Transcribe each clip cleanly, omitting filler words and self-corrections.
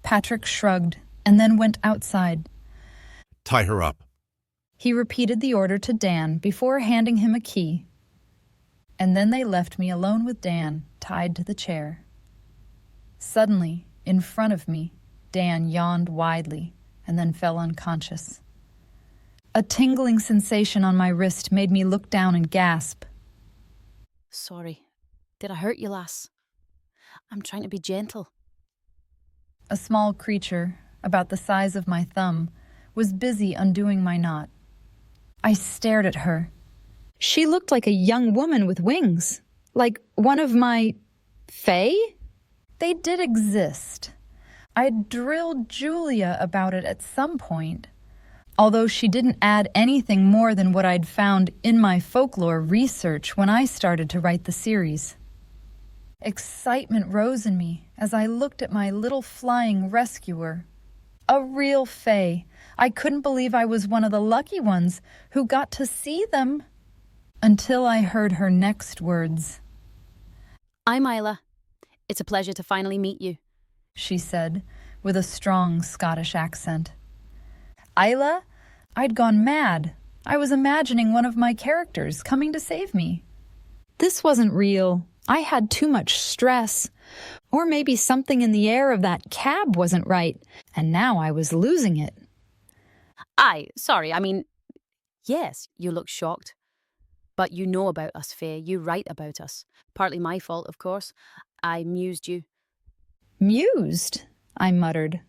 Patrick shrugged and then went outside. Tie her up. He repeated the order to Dan before handing him a key. And then they left me alone with Dan, tied to the chair. Suddenly, in front of me, Dan yawned widely and then fell unconscious. A tingling sensation on my wrist made me look down and gasp. Sorry. Did I hurt you, lass? I'm trying to be gentle. A small creature, about the size of my thumb, was busy undoing my knot. I stared at her. She looked like a young woman with wings, like one of my fae? They did exist. I'd drilled Julia about it at some point, although she didn't add anything more than what I'd found in my folklore research when I started to write the series. Excitement rose in me as I looked at my little flying rescuer. A real fae. I couldn't believe I was one of the lucky ones who got to see them. Until I heard her next words. I'm Isla. It's a pleasure to finally meet you, she said, with a strong Scottish accent. Isla? I'd gone mad. I was imagining one of my characters coming to save me. This wasn't real. I had too much stress. Or maybe something in the air of that cab wasn't right, and now I was losing it. Yes, you look shocked. But you know about us, Faye. You write about us. Partly my fault, of course. I mused you. Mused? I muttered.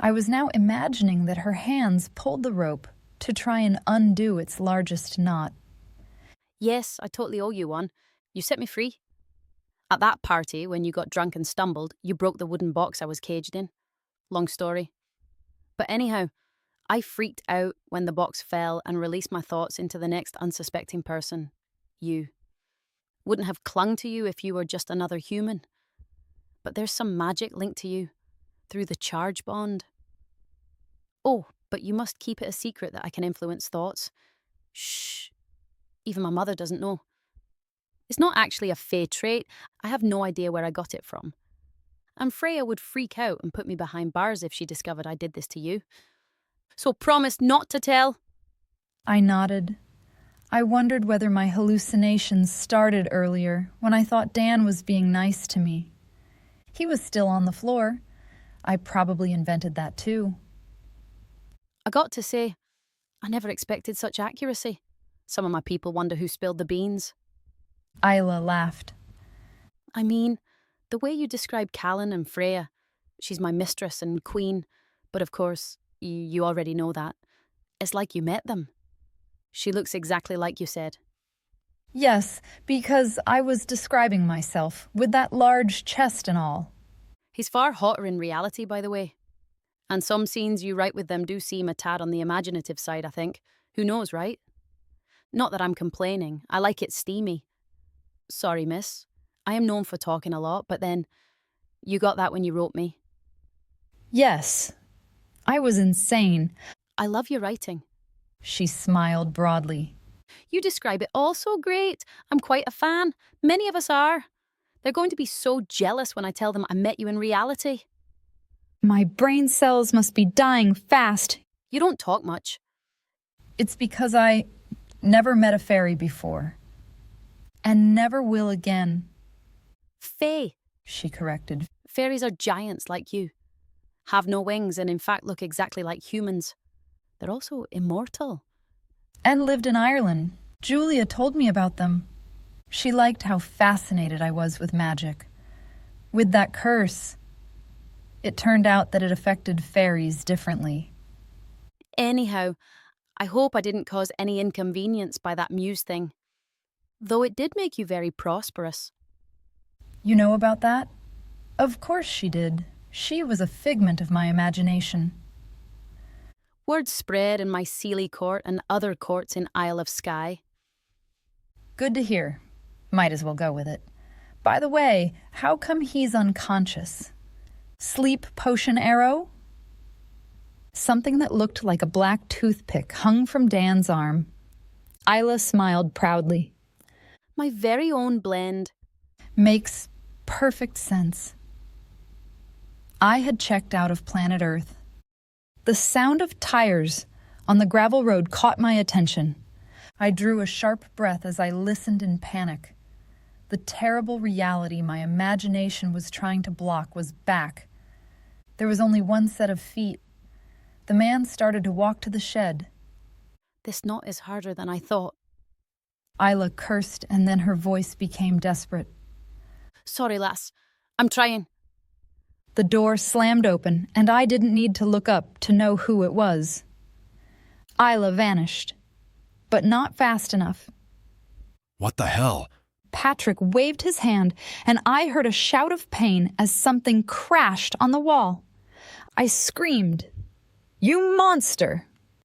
I was now imagining that her hands pulled the rope to try and undo its largest knot. Yes, I totally owe you one. You set me free. At that party, when you got drunk and stumbled, you broke the wooden box I was caged in. Long story. But anyhow, I freaked out when the box fell and released my thoughts into the next unsuspecting person. You. Wouldn't have clung to you if you were just another human. But there's some magic linked to you, through the charge bond. Oh, but you must keep it a secret that I can influence thoughts. Shh. Even my mother doesn't know. It's not actually a fae trait. I have no idea where I got it from. And Freya would freak out and put me behind bars if she discovered I did this to you. So promise not to tell. I nodded. I wondered whether my hallucinations started earlier, when I thought Dan was being nice to me. He was still on the floor. I probably invented that too. I got to say, I never expected such accuracy. Some of my people wonder who spilled the beans. Isla laughed. I mean, the way you describe Callan and Freya, she's my mistress and queen, but of course, you already know that. It's like you met them. She looks exactly like you said. Yes, because I was describing myself, with that large chest and all. He's far hotter in reality, by the way. And some scenes you write with them do seem a tad on the imaginative side, I think. Who knows, right? Not that I'm complaining. I like it steamy. Sorry, miss. I am known for talking a lot, but then you got that when you wrote me. Yes. I was insane. I love your writing. She smiled broadly. You describe it all so great. I'm quite a fan. Many of us are. They're going to be so jealous when I tell them I met you in reality. My brain cells must be dying fast. You don't talk much. It's because I never met a fairy before. And never will again. Fae, she corrected. Fairies are giants like you. Have no wings and in fact look exactly like humans. They're also immortal. And lived in Ireland. Julia told me about them. She liked how fascinated I was with magic. With that curse, it turned out that it affected fairies differently. Anyhow, I hope I didn't cause any inconvenience by that muse thing. Though it did make you very prosperous. You know about that? Of course she did. She was a figment of my imagination. Word spread in my Sealy court and other courts in Isle of Skye. Good to hear. Might as well go with it. By the way, how come he's unconscious? Sleep potion arrow? Something that looked like a black toothpick hung from Dan's arm. Isla smiled proudly. My very own blend. Makes perfect sense. I had checked out of planet Earth. The sound of tires on the gravel road caught my attention. I drew a sharp breath as I listened in panic. The terrible reality my imagination was trying to block was back. There was only one set of feet. The man started to walk to the shed. This knot is harder than I thought. Isla cursed, and then her voice became desperate. Sorry, lass. I'm trying. The door slammed open, and I didn't need to look up to know who it was. Isla vanished, but not fast enough. What the hell? Patrick waved his hand, and I heard a shout of pain as something crashed on the wall. I screamed, "You monster!"